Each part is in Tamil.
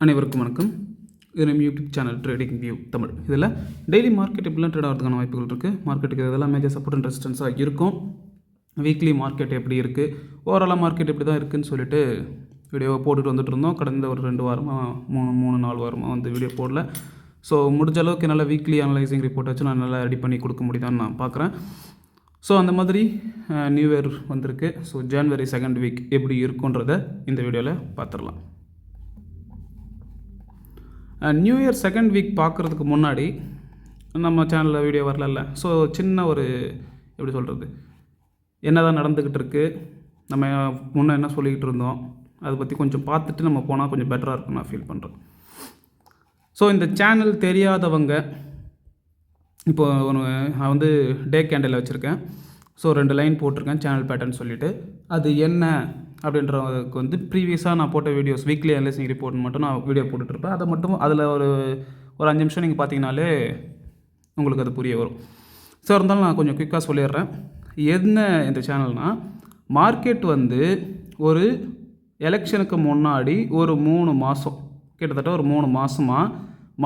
அனைவருக்கும் வணக்கம். இது நம்ம YouTube channel trading view Tamil. இதில் டெய்லி மார்க்கெட் எப்படிலாம் ட்ரேட் ஆகிறதுக்கான வாய்ப்புகள் இருக்குது. மார்க்கெட்டுக்கு இதெல்லாம் மேஜர் சப்போர்ட் அண்ட் ரெசிஸ்டன்ஸாக இருக்கும். வீக்லி மார்க்கெட் எப்படி இருக்குது, ஓவராலாக மார்க்கெட் எப்படி தான் இருக்குதுன்னு சொல்லிட்டு வீடியோவை போட்டுட்டு வந்துட்டு இருந்தோம். கடந்த ஒரு 2 வாரமாக 3-4 வாரமாக வந்து வீடியோ போடல. ஸோ முடிஞ்ச அளவுக்கு என்னால் வீக்லி அனலைசிங் ரிப்போர்ட் வச்சு நான் நல்லா ரெடி பண்ணி கொடுக்க முடியுதான்னு நான் பார்க்குறேன். ஸோ அந்த மாதிரி நியூ இயர் வந்திருக்கு. ஸோ ஜனவரி 2nd வீக் எப்படி இருக்குன்றதை இந்த வீடியோவில் பார்த்துடலாம். நியூ இயர் 2nd வீக் பார்க்குறதுக்கு முன்னாடி நம்ம சேனலில் வீடியோ வரல. ஸோ சின்ன ஒரு எப்படி சொல்கிறது, என்ன தான் நடந்துக்கிட்டு இருக்குது, நம்ம முன்னே என்ன சொல்லிக்கிட்டு இருந்தோம், அதை பற்றி கொஞ்சம் பார்த்துட்டு நம்ம போனால் கொஞ்சம் பெட்டராக இருக்குன்னு நான் ஃபீல் பண்ணுறேன். ஸோ இந்த சேனல் தெரியாதவங்க, இப்போ நான் வந்து டே கேண்டில் வச்சுருக்கேன். ஸோ 2 லைன் போட்டிருக்கேன் சேனல் பேட்டர்ன் சொல்லிவிட்டு. அது என்ன அப்படின்றதுக்கு வந்து ப்ரீவியஸாக நான் போட்ட வீடியோஸ் வீக்லி அனலைசிங் ரிப்போர்ட் மட்டும் நான் வீடியோ போட்டுட்ருப்பேன். அதை மட்டும் அதில் ஒரு 5 நிமிஷம் நீங்கள் பார்த்தீங்கனாலே உங்களுக்கு அது புரிய வரும். ஸோ இருந்தாலும் நான் கொஞ்சம் குயிக்காக சொல்லிடுறேன். என்ன இந்த சேனல்னால், மார்க்கெட் வந்து ஒரு எலெக்ஷனுக்கு முன்னாடி ஒரு 3 மாதம், கிட்டத்தட்ட ஒரு 3 மாதமாக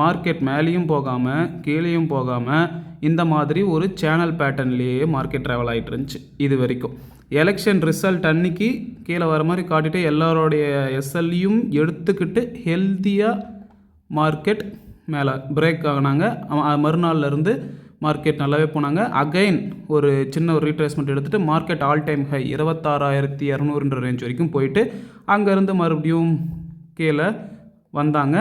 மார்க்கெட் மேலேயும் போகாமல் கீழேயும் போகாமல் இந்த மாதிரி ஒரு சேனல் பேட்டர்ன்லேயே மார்க்கெட் ட்ராவல் ஆகிட்டு இருந்துச்சு. இது வரைக்கும் எலெக்ஷன் ரிசல்ட் அன்னைக்கு கீழே வர மாதிரி காட்டிட்டு எல்லாரோடைய எஸ்எல்லையும் எடுத்துக்கிட்டு ஹெல்த்தியாக மார்க்கெட் மேலே பிரேக் ஆகினாங்க. மறுநாள்லேருந்து மார்க்கெட் நல்லாவே போனாங்க. அகைன் ஒரு சின்ன ஒரு ரீட்ரேஸ்மெண்ட் எடுத்துகிட்டு market all time high 26,200 range வரைக்கும் போயிட்டு அங்கேருந்து மறுபடியும் கீழே வந்தாங்க.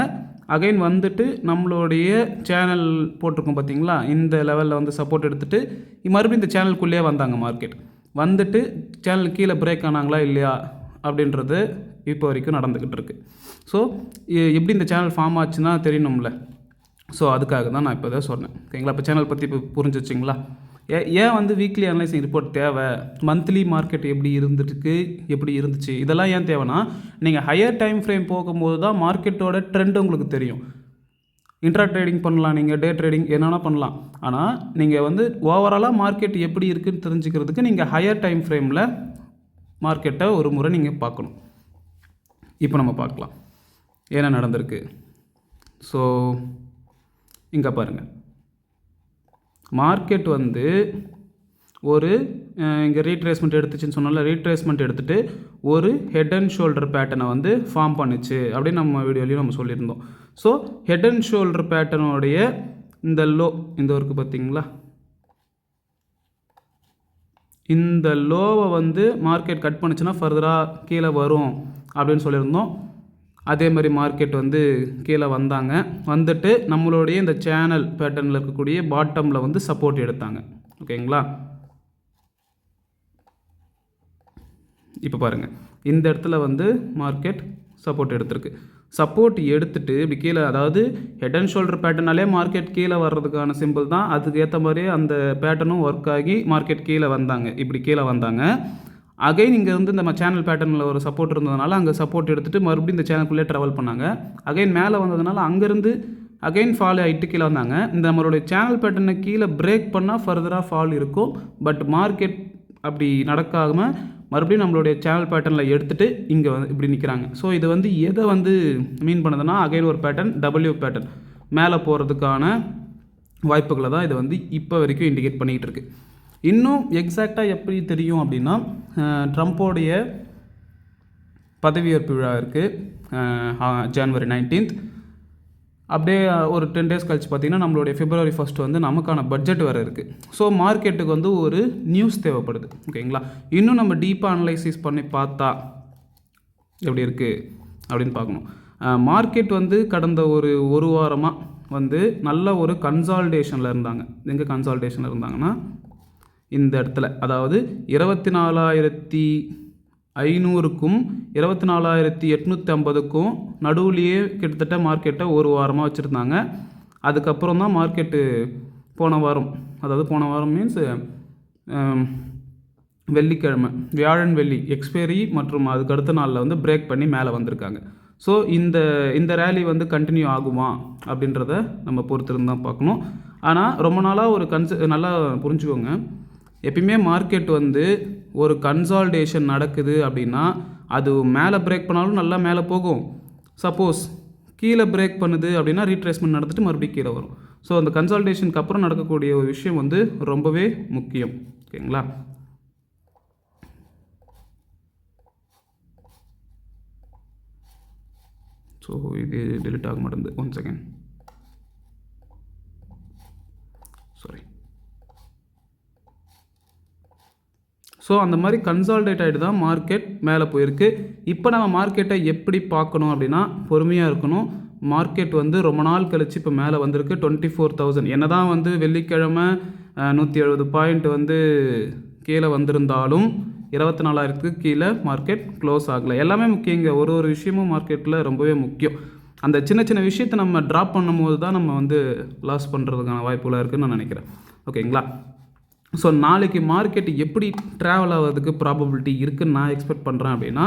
அகைன் வந்துட்டு நம்மளுடைய சேனல் போட்டிருக்கோம் பார்த்தீங்களா, இந்த லெவலில் வந்து சப்போர்ட் எடுத்துகிட்டு மறுபடியும் இந்த சேனலுக்குள்ளேயே வந்தாங்க. மார்க்கெட் வந்துட்டு சேனல் கீழே பிரேக் ஆனாங்களா இல்லையா அப்படின்றது இப்போ வரைக்கும் நடந்துக்கிட்டு இருக்குது. ஸோ எப்படி இந்த சேனல் ஃபார்ம் ஆச்சுன்னா தெரியணும்ல. ஸோ அதுக்காக தான் நான் இப்போ இதை சொன்னேன். ஓகேங்களா? இப்போ சேனல் பற்றி இப்போ புரிஞ்சிச்சிங்களா? ஏன் வந்து வீக்லி அனலைசிங் ரிப்போர்ட் தேவை, மந்த்லி மார்க்கெட் எப்படி இருந்துச்சு, இதெல்லாம் ஏன் தேவைன்னா, நீங்கள் ஹையர் டைம் ஃப்ரேம் போகும்போது தான் மார்க்கெட்டோட ட்ரெண்ட் உங்களுக்கு தெரியும். இன்ட்ரா ட்ரேடிங் பண்ணலாம், நீங்கள் டே ட்ரேடிங் என்னென்னா பண்ணலாம். ஆனால் நீங்கள் வந்து ஓவராலாக மார்க்கெட் எப்படி இருக்குதுன்னு தெரிஞ்சுக்கிறதுக்கு நீங்கள் ஹையர் டைம் ஃப்ரேமில் மார்க்கெட்டை ஒரு முறை நீங்கள் பார்க்கணும். இப்போ நம்ம பார்க்கலாம் என்ன நடந்திருக்கு. ஸோ இங்கே பாருங்கள், மார்க்கெட் வந்து ஒரு இங்கே ரீட்ரேஸ்மெண்ட் எடுத்துச்சுன்னு சொன்னால, ரீட்ரேஸ்மெண்ட் எடுத்துகிட்டு ஒரு ஹெட் அண்ட் ஷோல்டர் பேட்டர்னை வந்து ஃபார்ம் பண்ணிச்சு அப்படின்னு நம்ம வீடியோலையும் நம்ம சொல்லியிருந்தோம். ஸோ ஹெட் அண்ட் ஷோல்டர் பேட்டர்னுடைய இந்த லோ, இந்த இருக்குது பார்த்தீங்களா, இந்த லோவை வந்து மார்க்கெட் கட் பண்ணிச்சுன்னா ஃபர்தராக கீழே வரும் அப்படின்னு சொல்லியிருந்தோம். அதே மாதிரி மார்க்கெட் வந்து கீழே வந்தாங்க. வந்துட்டு நம்மளுடைய இந்த சேனல் பேட்டர்னில் இருக்கக்கூடிய பாட்டமில் வந்து சப்போர்ட் எடுத்தாங்க. ஓகேங்களா? இப்போ பாருங்கள், இந்த இடத்துல வந்து மார்க்கெட் சப்போர்ட் எடுத்திருக்கு. சப்போர்ட் எடுத்துகிட்டு இப்படி கீழே, அதாவது ஹெட் அண்ட் ஷோல்டர் பேட்டர்னாலே மார்க்கெட் கீழே வர்றதுக்கான சிம்பிள் தான். அதுக்கு ஏற்ற மாதிரியே அந்த பேட்டர்னும் ஒர்க் ஆகி மார்க்கெட் கீழே வந்தாங்க. இப்படி கீழே வந்தாங்க. அகைன் இங்கே வந்து நம்ம சேனல் பேட்டர்னில் ஒரு சப்போர்ட் இருந்ததுனால அங்கே சப்போர்ட் எடுத்துகிட்டு மறுபடியும் இந்த சேனலுக்குள்ளே ட்ராவல் பண்ணாங்க. அகைன் மேலே வந்ததுனால அங்கேருந்து அகைன் ஃபால் ஆகிட்டு கீழே வந்தாங்க. இந்த நம்மளுடைய சேனல் பேட்டர்னை கீழே பிரேக் பண்ணால் ஃபர்தராக ஃபால் இருக்கும். பட் மார்க்கெட் அப்படி நடக்காமல் மறுபடியும் நம்மளுடைய சேனல் பேட்டர்னில் எடுத்துகிட்டு இங்கே வந்து இப்படி நிற்கிறாங்க. ஸோ இது வந்து எதை வந்து மீன் பண்ணுதுன்னா, அகைன் ஒரு பேட்டர்ன் டபிள்யூ பேட்டர்ன் மேலே போகிறதுக்கான வாய்ப்புகளை தான் இது வந்து இப்போ வரைக்கும் இண்டிகேட் பண்ணிக்கிட்டு இருக்குது. இன்னும் எக்ஸாக்டாக எப்படி தெரியும் அப்படின்னா, ட்ரம்ப்போடைய பதவியேற்பு விழா இருக்குது ஜனவரி 19th. அப்படியே ஒரு 10 days கழிச்சு பார்த்திங்கன்னா நம்மளுடைய February 1st வந்து நமக்கான பட்ஜெட் வேறு இருக்குது. ஸோ மார்க்கெட்டுக்கு வந்து ஒரு நியூஸ் தேவைப்படுது. ஓகேங்களா? இன்னும் நம்ம டீப்பாக அனலைசிஸ் பண்ணி பார்த்தா எப்படி இருக்குது அப்படின்னு பார்க்கணும். மார்க்கெட் வந்து கடந்த ஒரு வாரமாக வந்து நல்ல ஒரு கன்சால்டேஷனில் இருந்தாங்க. எங்கே கன்சால்டேஷனில் இருந்தாங்கன்னா, இந்த இடத்துல, அதாவது 24,500க்கும் 24,850க்கும் நடுவுலையே கிட்டத்தட்ட மார்க்கெட்டை ஒரு வாரமாக வச்சுருந்தாங்க. அதுக்கப்புறம் தான் மார்க்கெட்டு போன வாரம் மீன்ஸ் வெள்ளிக்கிழமை, வியாழன் வெள்ளி எக்ஸ்பைரி மற்றும் அதுக்கு அடுத்த நாளில் வந்து பிரேக் பண்ணி மேலே வந்திருக்காங்க. ஸோ இந்த ரேலி வந்து கண்டினியூ ஆகுமா அப்படின்றத நம்ம பொறுத்திருந்து தான் பார்க்கணும். ஆனால் ரொம்ப நாளாக ஒரு நல்லா புரிஞ்சுக்கோங்க, எப்பயுமே மார்க்கெட் வந்து ஒரு கன்சால்டேஷன் நடக்குது அப்படின்னா அது மேலே பிரேக் பண்ணாலும் நல்லா மேலே போகும். சப்போஸ் கீழே பிரேக் பண்ணுது அப்படின்னா ரீட்ரேஸ்மெண்ட் நடந்துட்டு மறுபடியும் கீழே வரும். ஸோ அந்த கன்சால்டேஷனுக்கு அப்புறம் நடக்கக்கூடிய ஒரு விஷயம் வந்து ரொம்பவே முக்கியம். ஓகேங்களா? ஸோ இது டெலிட் ஆக மாட்டேங்குது. 1 செகண்ட். சாரி. ஸோ அந்த மாதிரி கன்சால்டேட் ஆகிட்டு தான் மார்க்கெட் மேலே போயிருக்கு. இப்போ நம்ம மார்க்கெட்டை எப்படி பார்க்கணும் அப்படின்னா பொறுமையாக இருக்கணும். மார்க்கெட் வந்து ரொம்ப நாள் கழித்து இப்போ மேலே வந்திருக்கு. 24,000 என்ன தான் வந்து வெள்ளிக்கிழமை 170 பாயிண்ட் வந்து கீழே வந்திருந்தாலும் 24,000க்கு கீழே மார்க்கெட் க்ளோஸ் ஆகலை. எல்லாமே முக்கியங்க. ஒரு ஒரு விஷயமும் மார்க்கெட்டில் ரொம்பவே முக்கியம். அந்த சின்ன சின்ன விஷயத்தை நம்ம ட்ராப் பண்ணும்போது தான் நம்ம வந்து லாஸ் பண்ணுறதுக்கான வாய்ப்புகளாக இருக்குதுன்னு நான் நினைக்கிறேன். ஓகேங்களா? ஸோ நாளைக்கு மார்க்கெட் எப்படி ட்ராவல் ஆகிறதுக்கு ப்ராபபிலிட்டி இருக்குதுன்னு நான் எக்ஸ்பெக்ட் பண்ணுறேன் அப்படின்னா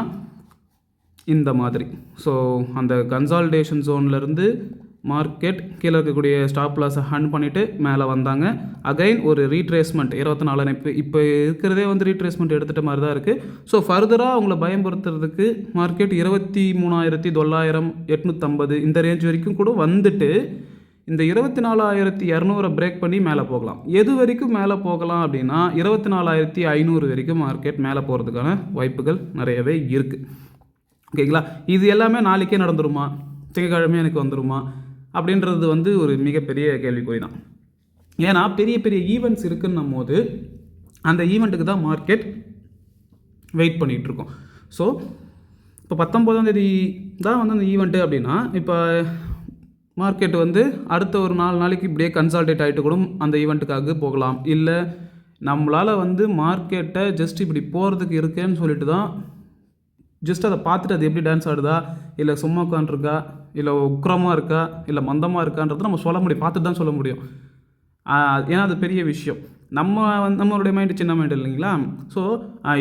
இந்த மாதிரி. ஸோ அந்த கன்சால்டேஷன் ஜோன்லேருந்து மார்க்கெட் கீழே இருக்கக்கூடிய ஸ்டாப் லாஸை ஹண்ட் பண்ணிவிட்டு மேலே வந்தாங்க. அகைன் ஒரு ரீட்ரேஸ்மெண்ட் 24 இப்போ இருக்கிறதே வந்து ரீட்ரேஸ்மெண்ட் எடுத்துகிட்ட மாதிரி தான் இருக்குது. ஸோ ஃபர்தராக அவங்கள பயன்படுத்துறதுக்கு மார்க்கெட் 23,900 850 இந்த ரேஞ்ச் வரைக்கும் கூட வந்துட்டு இந்த 24,200 பிரேக் பண்ணி மேலே போகலாம். எது வரைக்கும் மேலே போகலாம் அப்படின்னா 24,500 வரைக்கும் மார்க்கெட் மேலே போகிறதுக்கான வாய்ப்புகள் நிறையவே இருக்குது. ஓகேங்களா? இது எல்லாமே நாளைக்கே நடந்துருமா, திங்கக்கிழமை எனக்கு வந்துருமா அப்படின்றது வந்து ஒரு மிகப்பெரிய கேள்விக்குறி தான். ஏன்னா பெரிய பெரிய ஈவெண்ட்ஸ் இருக்குன்னும் போது அந்த ஈவெண்ட்டுக்கு தான் மார்க்கெட் வெயிட் பண்ணிகிட்ருக்கோம். ஸோ இப்போ 19ஆம் தேதி தான் வந்து அந்த ஈவெண்ட்டு அப்படின்னா இப்போ மார்க்கெட் வந்து அடுத்த ஒரு 4 நாளைக்கு இப்படியே கன்சால்டேட் ஆகிட்டு கூட அந்த ஈவெண்ட்டுக்காக போகலாம். இல்லை நம்மளால் வந்து மார்க்கெட்டை ஜஸ்ட் இப்படி போகிறதுக்கு இருக்கேன்னு சொல்லிட்டு தான் ஜஸ்ட் அதை பார்த்துட்டு அது எப்படி டான்ஸ் ஆடுதா, இல்லை சும்மா உட்காந்துருக்கா, இல்லை உக்கிரமாக இருக்கா, இல்லை மந்தமாக இருக்கான்றது நம்ம சொல்ல முடியும், பார்த்துட்டு தான் சொல்ல முடியும். ஏன்னா அது பெரிய விஷயம். நம்மளுடைய மைண்டு சின்ன மைண்டு இல்லைங்களா? ஸோ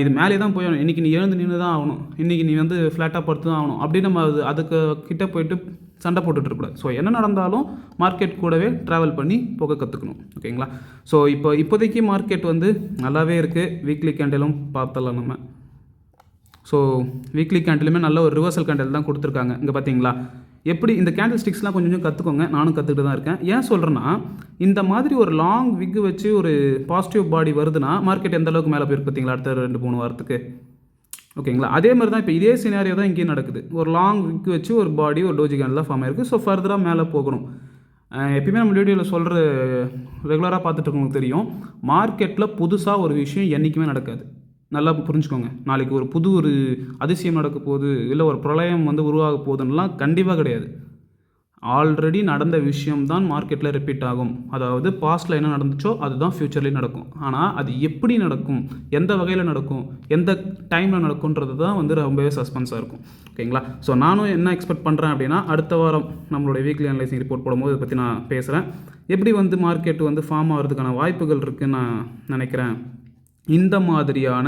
இது மேலே தான் போய் ஆகணும், இன்றைக்கி நீ எழுந்து நின்று தான் ஆகணும், இன்றைக்கி நீ வந்து ஃப்ளாட்டாக படுத்து தான் ஆகணும் அப்படின்னு நம்ம அதுக்கு கிட்டே போயிட்டு சண்டை போட்டுட்ருக்கூடாது. ஸோ என்ன நடந்தாலும் மார்க்கெட் கூடவே ட்ராவல் பண்ணி போக கற்றுக்கணும். ஓகேங்களா? ஸோ இப்போதைக்கு மார்க்கெட் வந்து நல்லாவே இருக்குது. வீக்லி கேண்டிலும் பார்த்தலாம் நம்ம. ஸோ வீக்லி கேண்டிலுமே நல்ல ஒரு ரிவர்சல் கேண்டில் தான் கொடுத்துருக்காங்க. இங்கே பார்த்தீங்களா எப்படி இந்த கேண்டில் ஸ்டிக்ஸ்லாம் கொஞ்சம் கற்றுக்கோங்க. நானும் கற்றுக்கிட்டு தான் இருக்கேன். ஏன் சொல்கிறேன்னா இந்த மாதிரி ஒரு லாங் விக்கு வச்சு ஒரு பாசிட்டிவ் பாடி வருதுன்னா மார்க்கெட் எந்த அளவுக்கு மேலே போயிருக்கு பார்த்தீங்களா அடுத்த 2-3 வாரத்துக்கு. ஓகேங்களா? அதே மாதிரி தான் இப்போ இதே சினாரியோ தான் இங்கேயும் நடக்குது. ஒரு லாங் விக்கு வச்சு ஒரு பாடி ஒரு டோஜி கேண்டில் தான் ஃபார்ம் ஆயிருக்கு. ஸோ ஃபர்தராக மேலே போகணும். எப்பயுமே நம்ம வீடியோவில் சொல்கிற ரெகுலராக பார்த்துட்டு இருக்கவங்களுக்கு தெரியும், மார்க்கெட்டில் புதுசாக ஒரு விஷயம் என்றைக்குமே நடக்காது. நல்லா புரிஞ்சுக்கோங்க. நாளைக்கு ஒரு புது ஒரு அதிசயம் நடக்க போகுது, இல்லை ஒரு பிரளயம் வந்து உருவாக போகுதுன்னெலாம் கண்டிப்பாக கிடையாது. ஆல்ரெடி நடந்த விஷயம்தான் மார்க்கெட்டில் ரிப்பீட் ஆகும். அதாவது பாஸ்ட்டில் என்ன நடந்துச்சோ அதுதான் ஃப்யூச்சர்லேயும் நடக்கும். ஆனால் அது எப்படி நடக்கும், எந்த வகையில் நடக்கும், எந்த டைமில் நடக்கும்ன்றது தான் வந்து ரொம்பவே சஸ்பென்ஸாக இருக்கும். ஓகேங்களா? ஸோ நானும் என்ன எக்ஸ்பெக்ட் பண்ணுறேன் அப்படின்னா அடுத்த வாரம் நம்மளுடைய வீக்லி அனலைசிங் ரிப்போர்ட் போடும்போது இதை பற்றி நான் பேசுகிறேன். எப்படி வந்து மார்க்கெட் வந்து ஃபார்ம் ஆகிறதுக்கான வாய்ப்புகள் இருக்குதுன்னு நான் நினைக்கிறேன். இந்த மாதிரியான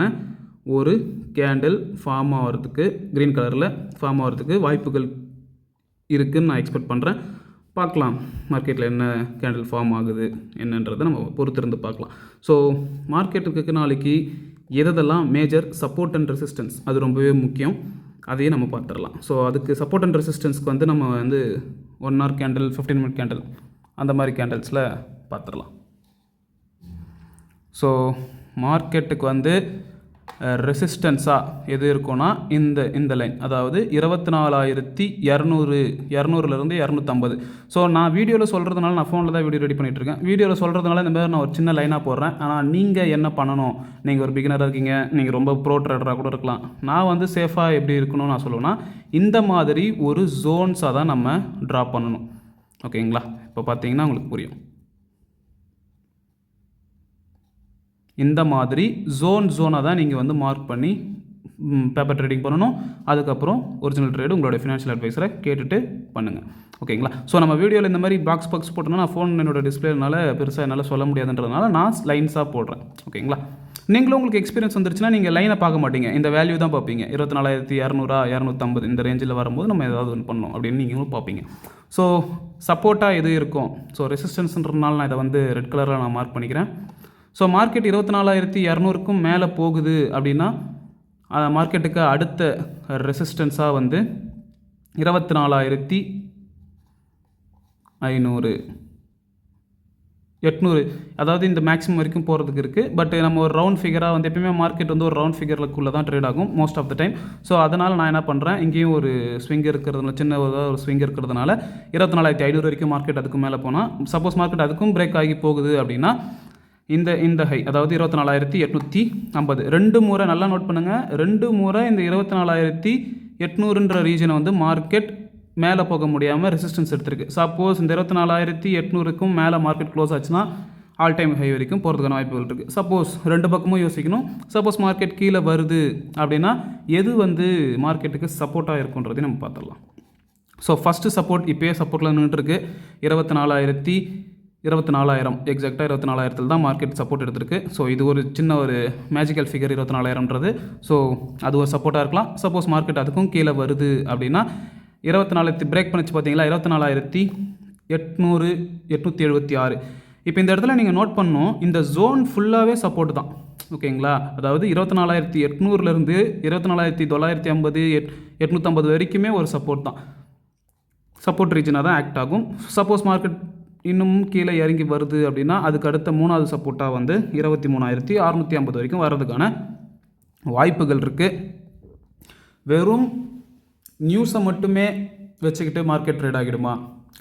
ஒரு கேண்டில் ஃபார்ம் ஆகிறதுக்கு, க்ரீன் கலரில் ஃபார்ம் ஆகிறதுக்கு வாய்ப்புகள் இருக்குதுன்னு நான் எக்ஸ்பெக்ட் பண்ணுறேன். பார்க்கலாம் மார்க்கெட்டில் என்ன கேண்டில் ஃபார்ம் ஆகுது என்னன்றதை நம்ம பொறுத்திருந்து பார்க்கலாம். ஸோ மார்க்கெட்டுக்கு நாளைக்கு எதெல்லாம் மேஜர் சப்போர்ட் அண்ட் ரெசிஸ்டன்ஸ் அது ரொம்பவே முக்கியம். அதையே நம்ம பார்த்துடலாம். ஸோ அதுக்கு சப்போர்ட் அண்ட் ரெசிஸ்டன்ஸ்க்கு வந்து நம்ம வந்து 1 hour கேண்டில், 15 minute கேண்டில் அந்த மாதிரி கேண்டில்ஸில் பார்த்துடலாம். ஸோ மார்க்கெட்டுக்கு வந்து ரெசிஸ்டன்ஸாக எது இருக்குன்னா இந்த லைன், அதாவது 24,200 200லேருந்து 250. ஸோ நான் வீடியோவில் சொல்கிறதுனால நான் ஃபோனில் தான் வீடியோ ரெடி பண்ணிகிட்ருக்கேன். வீடியோவில் சொல்கிறதுனால இந்த மாதிரி நான் ஒரு சின்ன லைனாக போடுறேன். ஆனால் நீங்கள் என்ன பண்ணணும், நீங்கள் ஒரு பிகினராக இருக்கீங்க, நீங்கள் ரொம்ப ப்ரோ ட்ரேடராக கூட இருக்கலாம். நான் வந்து சேஃபாக எப்படி இருக்கணும்னு நான் சொல்லுவேன்னா இந்த மாதிரி ஒரு ஜோன்ஸாக தான் நம்ம ட்ரா பண்ணணும். ஓகேங்களா? இப்போ பார்த்தீங்கன்னா உங்களுக்கு புரியும். இந்த மாதிரி ஜோனாக தான் நீங்கள் வந்து மார்க் பண்ணி பேப்பர் ட்ரேடிங் பண்ணணும். அதுக்கப்புறம் ஒரிஜினல் ட்ரேடு உங்களுடைய ஃபினான்ஷியல் அட்வைஸரை கேட்டுட்டு பண்ணுங்கள். ஓகேங்களா? ஸோ நம்ம வீடியோவில் இந்த மாதிரி பாக்ஸ் போட்டோன்னா நான் ஃபோன் என்னோட டிஸ்பிளேனால பெருசாக என்னால் சொல்ல முடியாதுன்றதுனால நான் லைன்ஸாக போடுறேன். ஓகேங்களா? நீங்களும் உங்களுக்கு எக்ஸ்பீரியன்ஸ் வந்துருச்சுன்னா நீங்கள் லைனை பார்க்க மாட்டீங்க, இந்த வேல்யூ தான் பார்ப்பீங்க. 24,200 250 இந்த ரேஞ்சில் வரும்போது நம்ம ஏதாவது ஒன்று பண்ணணும் அப்படின்னு நீங்களும் பார்ப்பீங்க. ஸோ சப்போர்ட்டாக எது இருக்கும், ஸோ ரெசிஸ்டன்ஸ்ன்றதுனால நான் இதை வந்து ரெட் கலரில் நான் மார்க் பண்ணிக்கிறேன். ஸோ மார்க்கெட் 24,200க்கும் மேலே போகுது அப்படின்னா மார்க்கெட்டுக்கு அடுத்த ரெசிஸ்டன்ஸாக வந்து 24,000 500, 800, அதாவது இந்த மேக்ஸிமம் வரைக்கும் போகிறதுக்கு இருக்குது. பட் நம்ம ஒரு ரவுண்ட் ஃபிகராக வந்து எப்பயுமே மார்க்கெட் வந்து ஒரு ரவுண்ட் ஃபிகருக்குள்ளே தான் ட்ரேட் ஆகும் most of the time. So அதனால் நான் என்ன பண்ணுறேன், இங்கேயும் ஒரு ஸ்விங் இருக்கிறதுனால, சின்ன ஒரு ஸ்விங் இருக்கிறதுனால 24,500 வரைக்கும் மார்க்கெட் அதுக்கு மேலே போனால், சப்போஸ் மார்க்கெட் அதுக்கும் பிரேக் ஆகி போகுது அப்படின்னா இந்த ஹை, அதாவது 24,850 2 முறை நல்லா நோட் பண்ணுங்கள், 2 முறை இந்த 24,800ன்ற ரீஜனை வந்து மார்க்கெட் மேலே போக முடியாமல் ரெசிஸ்டன்ஸ் எடுத்திருக்கு. சப்போஸ் இந்த 24,800க்கும் மேலே மார்க்கெட் க்ளோஸ் ஆச்சுன்னா ஆல் டைம் ஹை வரைக்கும் போகிறதுக்கான வாய்ப்புகள் இருக்குது. சப்போஸ் 2 பக்கமும் யோசிக்கணும். சப்போஸ் மார்க்கெட் கீழே வருது அப்படின்னா எது வந்து மார்க்கெட்டுக்கு சப்போர்ட்டாக இருக்குன்றதையும் நம்ம பார்த்துடலாம். ஸோ ஃபஸ்ட்டு சப்போர்ட் இப்போயே சப்போர்ட்டில் நின்றுட்டுருக்கு 24,000 எக்ஸாக்டாக 24,000 தான் மார்க்கெட் சப்போர்ட் எடுத்திருக்கு. ஸோ இது ஒரு சின்ன ஒரு மேஜிக்கல் ஃபிகர் 24,000ன்றது. ஸோ அது ஒரு சப்போர்ட்டாக இருக்கலாம். சப்போஸ் மார்க்கெட் அதுக்கும் கீழே வருது அப்படின்னா 24,000 பிரேக் பண்ணிச்சு பார்த்தீங்களா, 24,800, 876. இப்போ இந்த இடத்துல நீங்கள் நோட் பண்ணணும், இந்த ஜோன் ஃபுல்லாகவே சப்போர்ட் தான். ஓகேங்களா, அதாவது 24,800லேருந்து 24,950, 850 வரைக்குமே ஒரு சப்போர்ட் தான், சப்போர்ட் ரீஜனாக தான் ஆக்ட் ஆகும். சப்போஸ் மார்க்கெட் இன்னும் கீழே இறங்கி வருது அப்படின்னா அதுக்கு அடுத்த 3வது சப்போர்ட்டாக வந்து 23,650 வரைக்கும் வர்றதுக்கான வாய்ப்புகள் இருக்குது. வெறும் நியூஸை மட்டுமே வச்சுக்கிட்டு மார்க்கெட் ட்ரேட் ஆகிடுமா?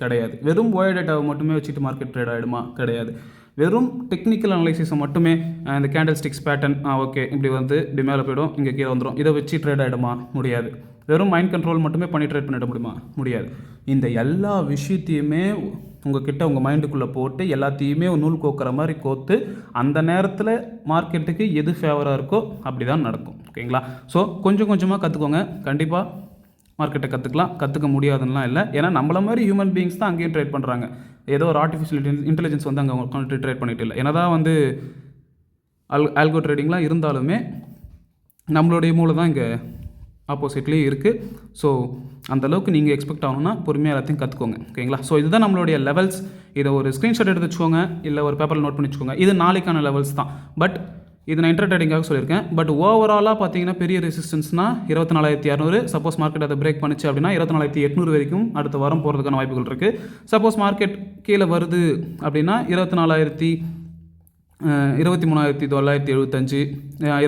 கிடையாது. வெறும் ஓய டேட்டாவை மட்டுமே வச்சுக்கிட்டு மார்க்கெட் ட்ரேட் ஆகிடுமா? கிடையாது. வெறும் டெக்னிக்கல் அனலைசிஸை மட்டுமே, இந்த கேண்டில் ஸ்டிக்ஸ் பேட்டர்ன், ஓகே இப்படி வந்து இப்படி மேலே போய்டும், இங்கே கீழே வந்துடும், இதை வச்சு ட்ரேட் ஆகிடுமா? முடியாது. வெறும் மைண்ட் கண்ட்ரோல் மட்டுமே பண்ணி ட்ரேட் பண்ணிட முடியுமா? முடியாது. இந்த எல்லா விஷயத்தையுமே உங்ககிட்ட உங்கள் மைண்டுக்குள்ளே போட்டு எல்லாத்தையுமே நூல் கோக்கிற மாதிரி கோத்து அந்த நேரத்தில் மார்க்கெட்டுக்கு எது ஃபேவராக இருக்கோ அப்படி தான் நடக்கும். ஓகேங்களா, ஸோ கொஞ்சம் கொஞ்சமாக கற்றுக்கோங்க. கண்டிப்பாக மார்க்கெட்டை கற்றுக்க முடியாதுன்னெலாம் இல்லை. ஏன்னா நம்மள மாதிரி ஹியூமன் பீயிங்ஸ் தான் அங்கேயும் ட்ரேட் பண்ணுறாங்க. ஏதோ ஒரு ஆர்டிஃபிஷியல் இன்டெலிஜென்ஸ் வந்து அங்கே உட்காந்து ட்ரேட் பண்ணிட்டு இல்லை. ஏன்னா தான் வந்து ஆல்கோ ட்ரேடிங்லாம் இருந்தாலுமே நம்மளுடைய மூளை தான் இங்கே ஆப்போசிட்லேயே இருக்குது. ஸோ அந்தளவுக்கு நீங்கள் எக்ஸ்பெக்ட் ஆகணும்னா பொறுமையாக எல்லாத்தையும் கற்றுக்கோங்க. ஓகேங்களா, ஸோ இதுதான் நம்மளுடைய லெவல்ஸ். இதை ஒரு ஸ்க்ரீன்ஷாட் எடுத்து வச்சுக்கோங்க, இல்லை ஒரு பேப்பரில் நோட் பண்ணி வச்சுக்கோங்க. இது நாளைக்கான லெவல்ஸ் தான். பட் இது நான் இன்டர் ட்ரேடிங்காக சொல்லியிருக்கேன். பட் ஓவராலாக பார்த்தீங்கன்னா பெரிய ரெசிஸ்டன்ஸ்னால் 24,600. சப்போஸ் மார்க்கெட் அதை பிரேக் பண்ணிச்சு அப்படின்னா 24,800 வரைக்கும் அடுத்த வாரம் போகிறதுக்கான வாய்ப்புகள் இருக்குது. சப்போஸ் மார்க்கெட் கீழே வருது அப்படின்னா 23,975,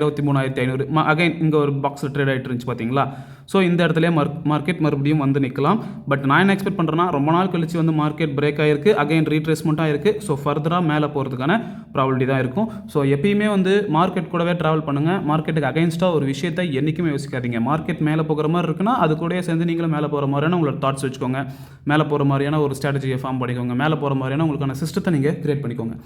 23,500 அகைன் இங்கே ஒரு பாக்ஸில் ட்ரேட் ஆகிட்டு இருந்துச்சு பார்த்தீங்களா. ஸோ இந்த இடத்துல மார்க்கெட் மறுபடியும் வந்து நிற்கலாம். பட் நான் என்ன எக்ஸ்பெக்ட் பண்ணுறேன்னா, ரொம்ப நாள் கழிச்சு வந்து மார்க்கெட் பிரேக் ஆகிருக்கு, அகைன் ரீட்ரேஸ்மெண்ட்டாக இருக்குது. ஸோ ஃபர்தராக மேலே போகிறதுக்கான ப்ராபபிலிட்டி தான் இருக்கும். ஸோ எப்பயுமே வந்து மார்க்கெட் கூடவே ட்ராவல் பண்ணுங்கள். மார்க்கெட்டுக்கு அகைன்ஸ்டாக ஒரு விஷயத்தை என்றைக்குமே யோசிக்காதீங்க. மார்க்கெட் மேலே போகிற மாதிரி இருக்குன்னா அது கூட சேர்ந்து நீங்களும் மேலே போகிற மாதிரியான உங்களோட தாட்ஸ் வச்சுக்கோங்க. மேலே போகிற மாதிரியான ஒரு ஸ்ட்ராட்டஜியை ஃபார்ம் பண்ணிக்கோங்க. மேலே போகிற மாதிரியான உங்களுக்கான சிஸ்டத்தை நீங்கள் கிரியேட் பண்ணிக்கோங்க.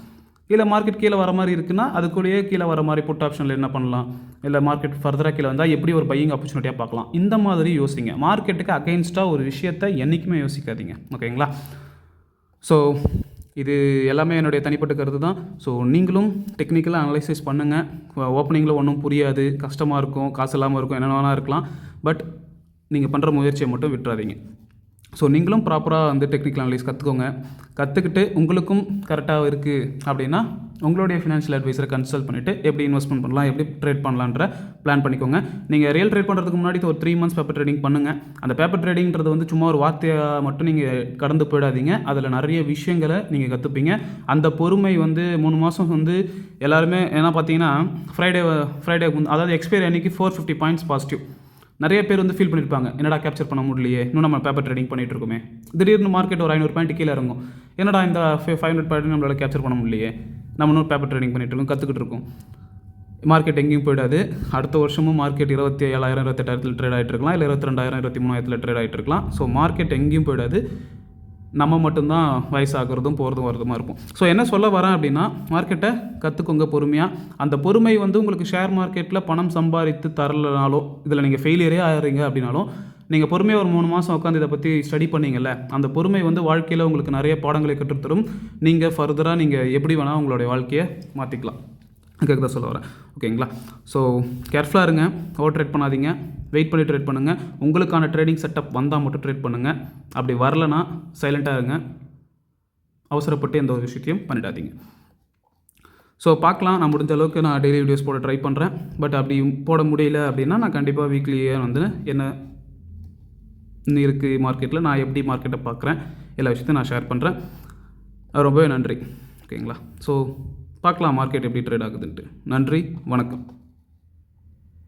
இல்லை மார்க்கெட் கீழே வர மாதிரி இருக்குன்னா அது கூடயே கீழே வர மாதிரி புட் ஆப்ஷனில் என்ன பண்ணலாம், இல்லை மார்க்கெட் ஃபர்தராக கீழே வந்தால் எப்படி ஒரு பையிங் ஆப்பர்ச்சுனிட்டியாக பார்க்கலாம், இந்த மாதிரி யோசிங்க. மார்க்கெட்டுக்கு அகைன்ஸ்டாக ஒரு விஷயத்தை என்றைக்குமே யோசிக்காதீங்க. ஓகேங்களா, ஸோ இது எல்லாமே என்னுடைய தனிப்பட்ட கருத்து தான். ஸோ நீங்களும் டெக்னிக்கலாக அனலைசிஸ் பண்ணுங்கள். ஓப்பனிங்கில் ஒன்றும் புரியாது, கஷ்டமாக இருக்கும், காசு இல்லாமல் இருக்கும், என்ன வேணால் இருக்கலாம். பட் நீங்கள் பண்ணுற முயற்சியை மட்டும் விட்டுறாதீங்க. ஸோ நீங்களும் ப்ராப்பராக வந்து டெக்னிக்கல் அனலைஸ் கற்றுக்கோங்க. கற்றுக்கிட்டு உங்களுக்கும் கரெக்டாக இருக்குது அப்படின்னா உங்களுடைய ஃபினான்ஷியல் அட்வைசரை கன்சல்ட் பண்ணிவிட்டு எப்படி இன்வெஸ்ட்மெண்ட் பண்ணலாம், எப்படி ட்ரேட் பண்ணலான்ற பிளான் பண்ணிக்கோங்க. நீங்கள் ரியல் ட்ரேட் பண்ணுறதுக்கு முன்னாடி ஒரு 3 months பேப்பர் ட்ரேடிங் பண்ணுங்கள். அந்த பேப்பர் ட்ரேடிங்கிறது வந்து சும்மா ஒரு வார்த்தையாக மட்டும் நீங்கள் கடந்து போயிடாதீங்க. அதில் நிறைய விஷயங்களை நீங்கள் கற்றுப்பீங்க. அந்த பொறுமை வந்து 3 மாதம் வந்து எல்லாருமே ஏன்னா பார்த்தீங்கன்னா ஃப்ரைடே அதாவது எக்ஸ்பைரி அன்றைக்கி 450 பாயிண்ட்ஸ் பாசிட்டிவ். நிறைய பேர் வந்து ஃபீல் பண்ணியிருப்பாங்க, என்னடா கேப்சர் பண்ண முடியலையே, இன்னும் நம்ம பேப்பர் ட்ரேடிங் பண்ணிகிட்டு இருக்கோமே. திடீர்னு மார்க்கெட் ஒரு 500 பாயிண்ட் கீழே இறங்கும், என்னடா இந்த 500 பாயிண்ட் நம்மளால் கேப்சர் பண்ண முடியலையே, நம்ம இன்னும் பேப்பர் ட்ரேடிங் பண்ணிகிட்டு இருக்கோம், கற்றுக்கிட்டு இருக்கோம். மார்க்கெட் எங்கேயும் போயிடாது. அடுத்த வருஷமும் மார்க்கெட் 27,000 28,000 ட்ரேட் ஆகிட்டு இருக்கலாம், இல்லை 22,000 23,000 ட்ரேட் ஆகிட்டு இருக்கலாம். ஸோ மார்க்கெட் எங்கேயும் போயிடாது. நம்ம மட்டும்தான் வயசாகிறதும் போகிறதும் வரதுமா இருக்கும். ஸோ என்ன சொல்ல வரேன் அப்படின்னா, மார்க்கெட்டை கற்றுக்கோங்க பொறுமையாக. அந்த பொறுமை வந்து உங்களுக்கு ஷேர் மார்க்கெட்டில் பணம் சம்பாதித்து தரலனாலும், இதில் நீங்கள் ஃபெயிலியரே ஆகிறீங்க அப்படின்னாலும், நீங்கள் பொறுமையாக ஒரு 3 மாதம் உட்காந்து இதை பற்றி ஸ்டடி பண்ணிங்கல்ல, அந்த பொறுமை வந்து வாழ்க்கையில் உங்களுக்கு நிறைய பாடங்களை கற்றுத்தரும். நீங்கள் ஃபர்தராக நீங்கள் எப்படி வேணால் உங்களுடைய வாழ்க்கையை மாற்றிக்கலாம். அதுக்காக தான் சொல்ல வரேன். ஓகேங்களா, ஸோ கேர்ஃபுல்லாக இருங்க, ஓவர் ட்ரேட் பண்ணாதீங்க, வெயிட் பண்ணி ட்ரேட் பண்ணுங்கள். உங்களுக்கான ட்ரேடிங் செட்டப் வந்தால் மட்டும் ட்ரேட் பண்ணுங்கள். அப்படி வரலனா சைலண்ட்டாக இருங்க, அவசரப்பட்டு எந்த ஒரு விஷயத்தையும் பண்ணிடாதீங்க. ஸோ பார்க்கலாம், நான் முடிஞ்ச அளவுக்கு நான் டெய்லி வீடியோஸ் போட ட்ரை பண்ணுறேன். பட் அப்படி போட முடியல அப்படின்னா நான் கண்டிப்பாக வீக்லியே வந்து என்ன இருக்குது மார்க்கெட்டில், நான் எப்படி மார்க்கெட்டை பார்க்குறேன், எல்லா விஷயத்தையும் நான் ஷேர் பண்ணுறேன். ரொம்பவே நன்றி. ஓகேங்களா? ஸோ பார்க்கலாம் மார்க்கெட் எப்படி ட்ரேட் ஆகுதுன்ட்டு. நன்றி, வணக்கம்.